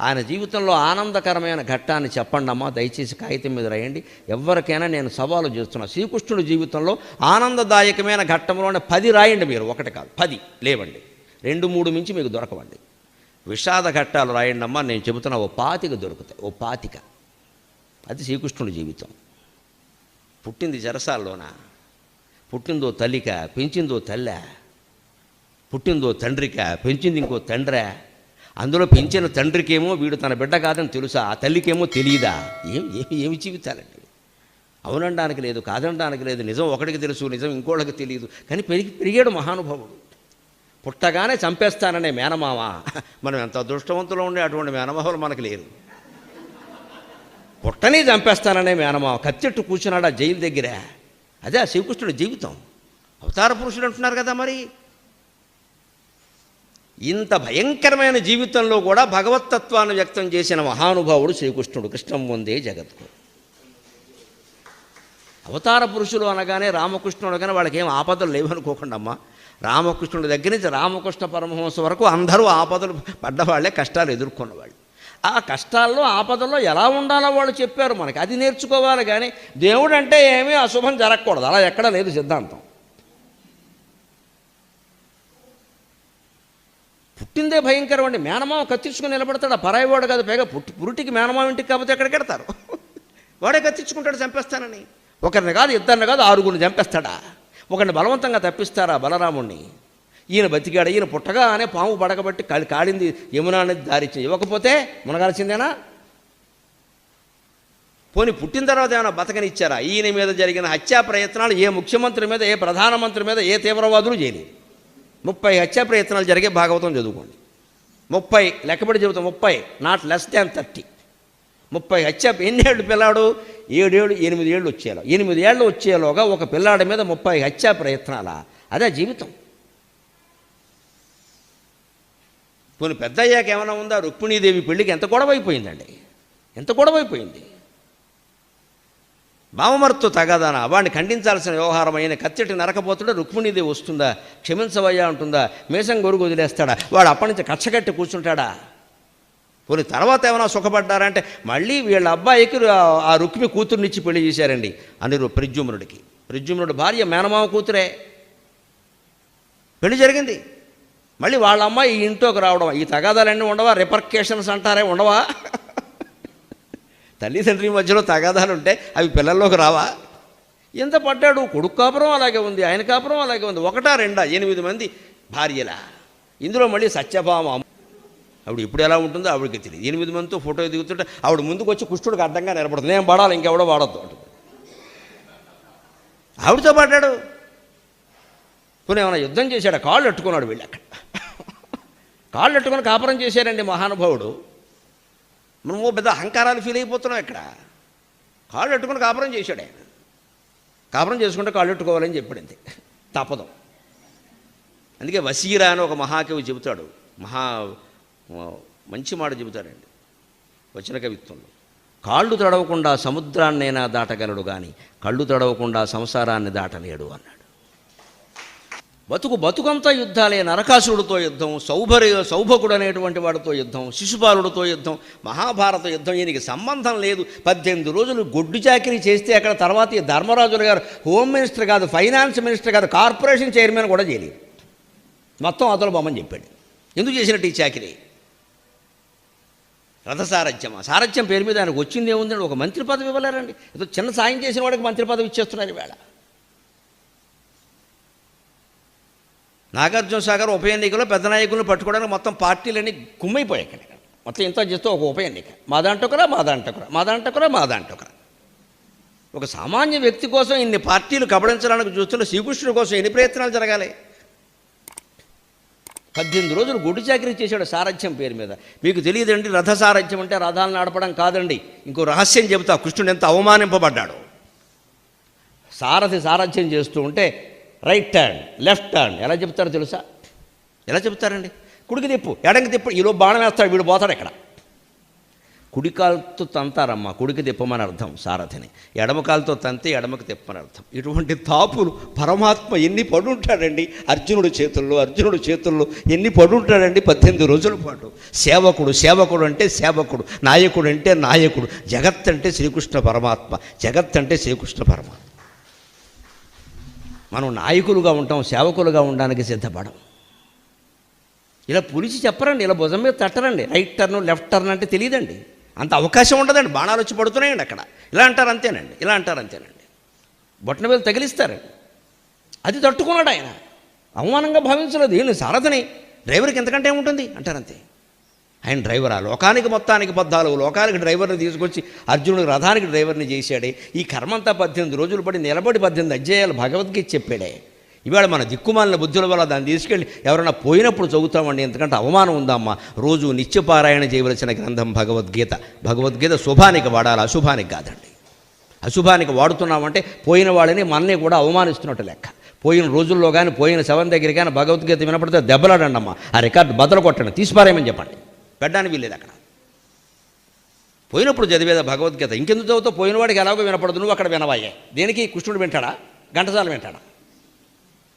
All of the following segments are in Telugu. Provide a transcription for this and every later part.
ఆయన జీవితంలో ఆనందకరమైన ఘట్టాన్ని చెప్పండి అమ్మా, దయచేసి కాగితం మీద రాయండి. ఎవరికైనా నేను సవాలు చేస్తున్నా, శ్రీకృష్ణుడి జీవితంలో ఆనందదాయకమైన ఘట్టంలోనే 10 రాయండి. మీరు 1 కాదు 10 లేవండి, 2, 3 మించి మీకు దొరకవండి. విషాద ఘట్టాలు రాయండి అమ్మా, నేను చెబుతున్నా 25 దొరుకుతాయి. 25 అది శ్రీకృష్ణుడి జీవితం. పుట్టింది చెరసాల్లోన, పుట్టిందో తల్లిక, పెంచిందో తల్లె, పుట్టిందో తండ్రిక, పెంచింది ఇంకో తండ్రే. అందులో పెంచిన తండ్రికేమో వీడు తన బిడ్డ కాదని తెలుసా, ఆ తల్లికేమో తెలియదా? ఏమి జీవితాలండి. అవునడానికి లేదు, కాదనడానికి లేదు. నిజం ఒకటికి తెలుసు, నిజం ఇంకోళ్ళకి తెలియదు. కానీ పెరిగాడు మహానుభావుడు. పుట్టగానే చంపేస్తాననే మేనమామ. మనం ఎంత అదృష్టవంతులు ఉండే అటువంటి మేనమామలు మనకు లేరు. పుట్టని చంపేస్తాననే మేనమామ కత్తెట్టు కూర్చున్నాడు ఆ జైలు దగ్గర. అదే ఆ శ్రీకృష్ణుడి జీవితం. అవతార పురుషుడు అంటున్నారు కదా. మరి ఇంత భయంకరమైన జీవితంలో కూడా భగవత్తత్వాన్ని వ్యక్తం చేసిన మహానుభావుడు శ్రీకృష్ణుడు. కృష్ణం వందే జగత్కు. అవతార పురుషులు అనగానే రామకృష్ణుడు అనగానే వాళ్ళకి ఏం ఆపదలు లేవనుకోకుండా అమ్మా. రామకృష్ణుడి దగ్గర నుంచి రామకృష్ణ పరమహంస వరకు అందరూ ఆపదలు పడ్డవాళ్లే, కష్టాలు ఎదుర్కొన్నవాళ్ళు. ఆ కష్టాల్లో ఆపదల్లో ఎలా ఉండాలో వాళ్ళు చెప్పారు మనకి. అది నేర్చుకోవాలి. కానీ దేవుడు అంటే ఏమీ అశుభం జరగకూడదు, అలా ఎక్కడ లేదు సిద్ధాంతం. పుట్టిందే భయంకరం అండి. మేనమామ కత్తించుకుని నిలబడతాడు. ఆ పరాయివాడు కాదు. పైగా పురుటికి మేనమామ ఇంటికి కాకపోతే ఎక్కడికి వెడతారు? వాడే కత్తించుకుంటాడు చంపేస్తానని. ఒకరిని కాదు, ఇద్దరిని కాదు, 6గురిని చంపేస్తాడా? ఒకరిని బలవంతంగా తప్పిస్తారా బలరాముణ్ణి? ఈయన బతికాడు. ఈయన పుట్టగానే పాము పడకబట్టి కాడింది యమునా అనేది దారిచ్చింది. ఇవ్వకపోతే మునగాల్సిందేనా? పోనీ పుట్టిన తర్వాత ఏమైనా బతకనిచ్చారా? ఈయన మీద జరిగిన హత్యా ప్రయత్నాలు ఏ ముఖ్యమంత్రి మీద, ఏ ప్రధానమంత్రి మీద, ఏ తీవ్రవాదులు చేయలేదు. 30 హత్యా ప్రయత్నాలు జరిగే భాగవతం చదువుకోండి. 30 లెక్కబడి చెబుతాం, 30 నాట్ లెస్ దాన్ 30. 30 హత్య. ఎన్నేళ్ళు పిల్లాడు? 7 ఏళ్ళు 8 ఏళ్ళు వచ్చేలో, 8 ఏళ్ళు వచ్చేలోగా ఒక పిల్లాడి మీద 30 హత్యా ప్రయత్నాలా? అదే జీవితం. పోనీ పెద్ద అయ్యాక ఏమైనా ఉందా? రుక్మిణీదేవి పెళ్ళికి ఎంత గొడవైపోయిందండి, ఎంత గొడవైపోయింది. బావమర్తో తగాదానా? వాడిని ఖండించాల్సిన వ్యవహారం అయిన కత్తెట్టి నరకపోతుడా రుక్మిణీదేవి వస్తుందా? క్షమించవయ్యా అంటుందా? మీసం గొరుగు వదిలేస్తాడా? వాడు అప్పటి నుంచి కచ్చగట్టి కూర్చుంటాడా? పోనీ తర్వాత ఏమైనా సుఖపడ్డారంటే మళ్ళీ వీళ్ళ అబ్బాయికి ఆ రుక్మి కూతురునిచ్చి పెళ్లి చేశారండి ప్రద్యుమ్నుడికి. ప్రద్యుమ్నుడి భార్య మేనమామ కూతురే. పెళ్లి జరిగింది. మళ్ళీ వాళ్ళ అమ్మాయి ఈ ఇంట్లోకి రావడం. ఈ తగాదాలన్నీ ఉండవా? రిపర్కేషన్స్ అంటారే, ఉండవా? తల్లిదండ్రి మధ్యలో తగాదాలు ఉంటే అవి పిల్లల్లోకి రావా? ఎంత పడ్డాడు. కొడుకు కాపురం అలాగే ఉంది, ఆయన కాపురం అలాగే ఉంది. 1, 2, 8 మంది భార్యలా. ఇందులో మళ్ళీ సత్యభామ ఆవిడ ఇప్పుడు ఎలా ఉంటుందో ఆవిడకి తెలియదు. 8 మందితో ఫోటో దిగుతుంటే ఆవిడ ముందుకు వచ్చి కుష్ఠుడికి అడ్డంగా నిలబడుతుంది. నేను పడాలి, ఇంకెవడో వాడద్దు అంటుంది. ఆవిడతో పడ్డాడు. పోనీ ఏమైనా యుద్ధం చేశాడు? కాళ్ళు ఎట్టుకున్నాడు. వీళ్ళు అక్కడ కాళ్ళు ఎట్టుకొని కాపురం చేశారండి మహానుభావుడు. మనము పెద్ద అహంకారాలు ఫీల్ అయిపోతున్నాం ఇక్కడ. కాళ్ళు ఎట్టుకుని కాపురం చేశాడు ఆయన. కాపురం చేసుకుంటే కాళ్ళు ఎట్టుకోవాలని చెప్పాడు. తప్పదు. అందుకే వసీరా అని ఒక మహాకవి చెబుతాడు. మంచి మాట చెబుతాడండి వచన కవిత్వంలో. కాళ్ళు తడవకుండా సముద్రాన్నైనా దాటగలడు కానీ కళ్ళు తడవకుండా సంసారాన్ని దాటలేడు అన్నాడు. బతుకంతా యుద్ధాలే. నరకాసురుడితో యుద్ధం, సౌభకుడు అనేటువంటి వాడితో యుద్ధం, శిశుపాలుడితో యుద్ధం, మహాభారత యుద్ధం. ఈయనకి సంబంధం లేదు. 18 రోజులు గొడ్డు చాకిరీ చేస్తే అక్కడ తర్వాత ఈ ధర్మరాజులు గారు హోమ్ మినిస్టర్ కాదు, ఫైనాన్స్ మినిస్టర్ కాదు, కార్పొరేషన్ చైర్మన్ కూడా చేయలేదు. మొత్తం అతను బొమ్మని చెప్పాడు. ఎందుకు చేసినట్టు ఈ చాకిరీ? రథసారథ్యమా? సారథ్యం పేరు మీద ఆయనకు వచ్చింది ఏముందండి? ఒక మంత్రి పదవి ఇవ్వలేరండి. ఏదో చిన్న సాయం చేసిన వాడికి మంత్రి పదవి ఇచ్చేస్తున్నారు ఈవేళ. నాగార్జున సాగర్ ఉప ఎన్నికలో పెద్ద నాయకులను పట్టుకోవడానికి మొత్తం పార్టీలన్నీ కుమ్మైపోయాయి. ఇక్కడ మొత్తం ఇంత చేస్తూ ఒక ఉప ఎన్నిక. మాదాంటకురా. ఒక సామాన్య వ్యక్తి కోసం ఇన్ని పార్టీలు కబళించడానికి చూస్తున్న శ్రీకృష్ణుడి కోసం ఎన్ని ప్రయత్నాలు జరగాలి? 18 రోజులు గొడ్డు చాకరీ చేశాడు సారథ్యం పేరు మీద. మీకు తెలియదండి, రథ సారథ్యం అంటే రథాలను నడపడం కాదండి. ఇంకో రహస్యం చెబుతా. కృష్ణుడు ఎంత అవమానింపబడ్డాడు. సారథి సారథ్యం చేస్తూ ఉంటే రైట్ టర్న్, లెఫ్ట్ టర్న్ ఎలా చెప్తారో తెలుసా? ఎలా చెప్తారండి? కుడికి తిప్పు, ఎడంకి తిప్పు, ఈలో బాణం వేస్తాడు, వీడు పోతాడు. ఇక్కడ కుడి కాలుతో తంతారమ్మా, కుడికి తిప్పమని అర్థం సారథిని, ఎడమ కాలుతో తంతే ఎడమకి తిప్పమని అర్థం. ఇటువంటి తాపులు పరమాత్మ ఎన్ని పడుంటాడండి అర్జునుడి చేతుల్లో ఎన్ని పడుంటాడండి 18 రోజుల పాటు. సేవకుడు అంటే సేవకుడు, నాయకుడు అంటే నాయకుడు, జగత్ అంటే శ్రీకృష్ణ పరమాత్మ, జగత్ అంటే శ్రీకృష్ణ పరమాత్మ. మనం నాయకులుగా ఉంటాం, సేవకులుగా ఉండడానికి సిద్ధపడం. ఇలా పులిచి చెప్పరండి, ఇలా భుజం మీద తట్టరండి. రైట్ టర్న్ లెఫ్ట్ టర్న్ అంటే తెలియదండి, అంత అవకాశం ఉండదండి. బాణాలు వచ్చి పడుతున్నాయండి అక్కడ. ఇలా అంటారు అంతేనండి. బొట్టన వేలు తగిలిస్తారండి. అది తట్టుకున్నాడు ఆయన, అవమానంగా భావించలేదు. ఈయన సారథిని, డ్రైవర్కి ఎంతకంటే ఏముంటుంది అంటారంతే. ఆయన డ్రైవరా? లోకానికి మొత్తానికి 14 లోకానికి డ్రైవర్ని తీసుకొచ్చి అర్జునుడికి రథానికి డ్రైవర్ని చేశాడే. ఈ కర్మంతా 18 రోజులు పడి నిలబడి 18 అధ్యాయాలు భగవద్గీత చెప్పాడే. ఇవాళ మన దిక్కుమాలిన బుద్ధుల వల్ల దాన్ని తీసుకెళ్ళి ఎవరైనా పోయినప్పుడు చదువుతామండి, ఎందుకంటే అవమానం ఉందమ్మా. రోజు నిత్యపారాయణ చేయవలసిన గ్రంథం భగవద్గీత శుభానికి వాడాలి, అశుభానికి కాదండి. అశుభానికి వాడుతున్నామంటే పోయిన వాళ్ళని మనని కూడా అవమానిస్తున్నట్టు లెక్క. పోయిన రోజుల్లో కానీ పోయిన శవం దగ్గర కానీ భగవద్గీత వినపడితే దెబ్బలాడండి అమ్మా, ఆ రికార్డు బద్దలు కొట్టండి, తీసిపారేయమని చెప్పండి. పెట్టడానికి వీల్లేదు అక్కడ. పోయినప్పుడు చదివేదా భగవద్గీత? ఇంకెందుకు చదువుతావు? పోయినవాడికి ఎలాగో వినపడదు, నువ్వు అక్కడ వినవాయే. దేనికి? కృష్ణుడు వింటాడా? ఘంటసాల వింటాడా?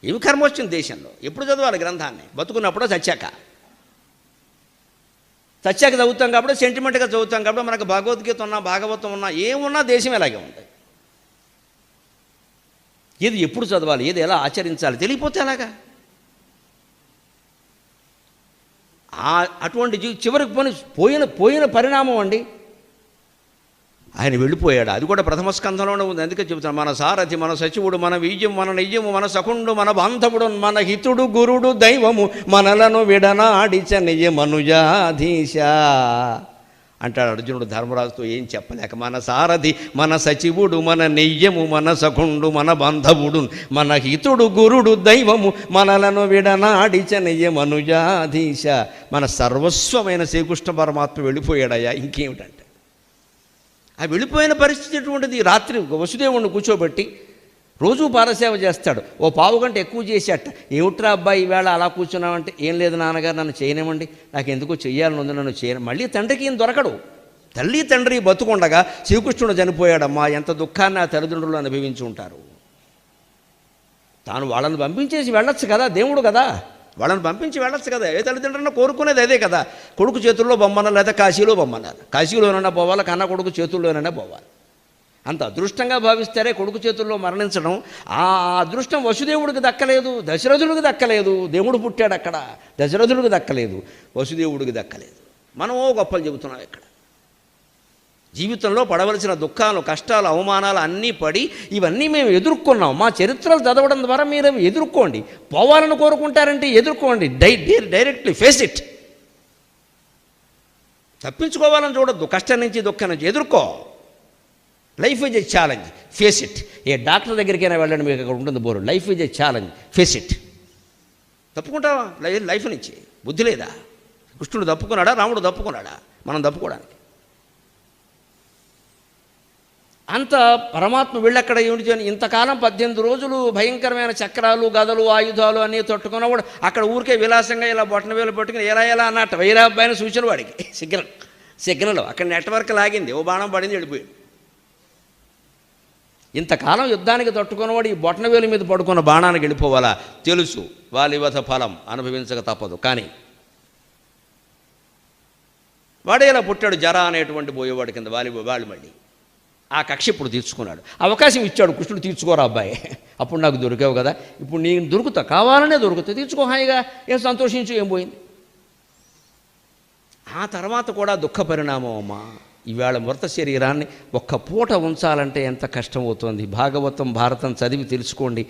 ఏమి కర్మ వచ్చింది దేశంలో? ఎప్పుడు చదవాలి గ్రంథాన్ని? బతుకున్నప్పుడో చచ్చాక చదువుతాం కాబట్టి, సెంటిమెంట్గా చదువుతాం కాబట్టి మనకు భగవద్గీత ఉన్నా భాగవతం ఉన్నా ఏమున్నా దేశం ఎలాగే ఉంది. ఏది ఎప్పుడు చదవాలి, ఏది ఎలా ఆచరించాలి తెలియపోతే ఎలాగా? అటువంటి చివరికి పోయిన పరిణామం అండి. ఆయన వెళ్ళిపోయాడు. అది కూడా ప్రథమ స్కంధంలోనే ఉంది. అందుకే చెబుతాను, మన సారథి, మన సచివుడు, మన వీజ్యం, మన నియ్యము, మన సఖుండు, మన బాంధవుడు, మన హితుడు, గురుడు, దైవము, మనలను విడనాడిచ నియ మనుజాధీశ అంటాడు అర్జునుడు ధర్మరాజుతో. ఏం చెప్పలేక, మన సారథి, మన సచివుడు, మన నెయ్యము, మన సఖుండు, మన బాంధవుడు, మన హితుడు, గురుడు, దైవము, మనలను విడనాడిచ నియ మనుజాధీశ. మన సర్వస్వమైన శ్రీకృష్ణ పరమాత్మ వెళ్ళిపోయాడయ్యా. ఇంకేమిటంటే ఆ వెళ్ళిపోయిన పరిస్థితి ఎటువంటిది? రాత్రి వసుదేవుడిని కూర్చోబెట్టి రోజు పారసేవ చేస్తాడు. ఓ పావు గంట ఎక్కువ చేసేట. ఏమిట్రా అబ్బాయి ఈవేళ అలా కూర్చున్నామంటే, ఏం లేదు నాన్నగారు, నన్ను చేయనివ్వండి, నాకు ఎందుకో చెయ్యాలని ఉంది, నన్ను చేయను. మళ్ళీ తండ్రికి ఏం దొరకడు. తల్లి తండ్రి బతుకుండగా శ్రీకృష్ణుడు చనిపోయాడమ్మా. ఎంత దుఃఖాన్ని ఆ తల్లిదండ్రులు అనుభవించి ఉంటారు. తాను వాళ్ళని పంపించేసి వెళ్ళొచ్చు కదా, దేవుడు కదా, వాళ్ళని పంపించి వెళ్ళొచ్చు కదా. ఏ తల్లిదండ్రులను కోరుకునేది అదే కదా. కొడుకు చేతుల్లో బొమ్మన్నారు, లేదా కాశీలో బొమ్మన్నారు. కాశీలోనైనా పోవాలి, కన్నా కొడుకు చేతుల్లోనైనా పోవాలి. అంత అదృష్టంగా భావిస్తారే కొడుకు చేతుల్లో మరణించడం. ఆ అదృష్టం వసుదేవుడికి దక్కలేదు, దశరథుడికి దక్కలేదు. దేవుడు పుట్టాడు అక్కడ, దశరథుడికి దక్కలేదు, వసుదేవుడికి దక్కలేదు. మనమో గొప్పలు చెబుతున్నాం ఇక్కడ. జీవితంలో పడవలసిన దుఃఖాలు, కష్టాలు, అవమానాలు అన్నీ పడి ఇవన్నీ మేము ఎదుర్కొన్నాం. మా చరిత్రలు చదవడం ద్వారా మీరు ఎదుర్కోండి. పోవాలని కోరుకుంటారంటే ఎదుర్కోండి, డైరెక్ట్లీ ఫేస్ ఇట్. తప్పించుకోవాలని చూడొద్దు. కష్టం నుంచి దుఃఖం నుంచి ఎదుర్కో. Life is a challenge, face it. ఏ డాక్టర్ దగ్గరికైనా వెళ్ళండి, మీకు అక్కడ ఉంటుంది board, life is a challenge, face it. తప్పుకుంటావా లైఫ్ నుంచి? బుద్ధి లేదా? కృష్ణుడు తప్పుకున్నాడా? రాముడు తప్పుకున్నాడా? మనం తప్పుకోవడానికి అంత పరమాత్మ వెళ్ళక్కడ ఏమిటి? ఇంతకాలం 18 రోజులు భయంకరమైన చక్రాలు, గదలు, ఆయుధాలు అన్నీ తట్టుకున్నవాడు అక్కడ ఊరికే విలాసంగా ఇలా బొట్టన వేలు పట్టుకుని ఎలా అన్నట్టు వైరాబ్బాయిన సూచన వాడికి సిగ్నల్ అక్కడ నెట్వర్క్ లాగింది, ఓ బాణం పడింది, వెళ్ళిపోయాడు. ఇంతకాలం యుద్ధానికి తట్టుకున్నవాడు ఈ బొట్టన వేలు మీద పడుకున్న బాణానికి వెళ్ళిపోవాలా? తెలుసు, వాలివధ ఫలం అనుభవించక తప్పదు. కానీ వాడే ఇలా పుట్టాడు, జర అనేటువంటి పోయేవాడి కింద వాళ్ళు మళ్ళీ ఆ కక్ష ఇప్పుడు తీర్చుకున్నాడు. అవకాశం ఇచ్చాడు కృష్ణుడు, తీర్చుకోరా అబ్బాయి, అప్పుడు నాకు దొరికావు కదా, ఇప్పుడు నేను దొరుకుతా, కావాలనే దొరుకుతా, తీర్చుకో హాయిగా, ఏం సంతోషించు, ఏం పోయింది. ఆ తర్వాత కూడా దుఃఖ పరిణామం అమ్మా. ఈవేళ మృత శరీరాన్ని ఒక్క పూట ఉంచాలంటే ఎంత కష్టం అవుతుంది. భాగవతం, భారతం చదివి తెలుసుకోండి.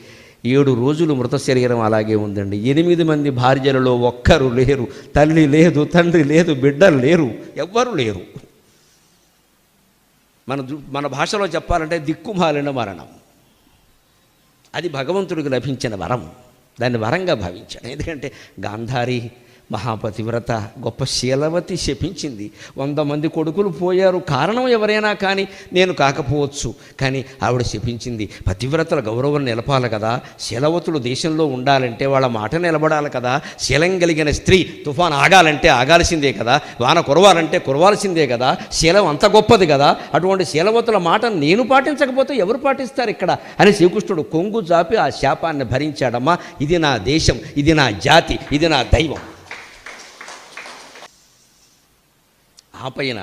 7 రోజులు మృత శరీరం అలాగే ఉందండి. 8 మంది భార్యలలో ఒక్కరు లేరు, తల్లి లేదు, తండ్రి లేదు, బిడ్డలు లేరు, ఎవ్వరు లేరు. మన భాషలో చెప్పాలంటే దిక్కుమాలిన మరణం. అది భగవంతుడికి లభించిన వరం, దాన్ని వరంగా భావించాడు. ఎందుకంటే గాంధారి మహాపతివ్రత గొప్ప శీలవతి శపించింది. 100 మంది కొడుకులు పోయారు, కారణం ఎవరైనా కానీ నేను కాకపోవచ్చు, కానీ ఆవిడ శపించింది. పతివ్రతల గౌరవం నిలపాలి కదా, శీలవతులు దేశంలో ఉండాలంటే వాళ్ళ మాట నిలబడాలి కదా, శీలం కలిగిన స్త్రీ తుఫాన్ ఆగాలంటే ఆగాల్సిందే కదా, వాన కురవాలంటే కురవాల్సిందే కదా, శీలం అంత గొప్పది కదా, అటువంటి శీలవతుల మాట నేను పాటించకపోతే ఎవరు పాటిస్తారు ఇక్కడ అని శ్రీకృష్ణుడు కొంగు జాపి ఆ శాపాన్ని భరించాడమ్మా. ఇది నా దేశం, ఇది నా జాతి, ఇది నా దైవం. ఆ పైన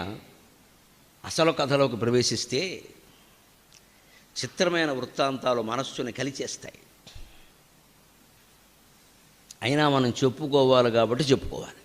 అసలు కథలోకి ప్రవేశిస్తే చిత్రమైన వృత్తాంతాలు మనస్సుని కలిచేస్తాయి. అయినా మనం చెప్పుకోవాలి కాబట్టి చెప్పుకోవాలి.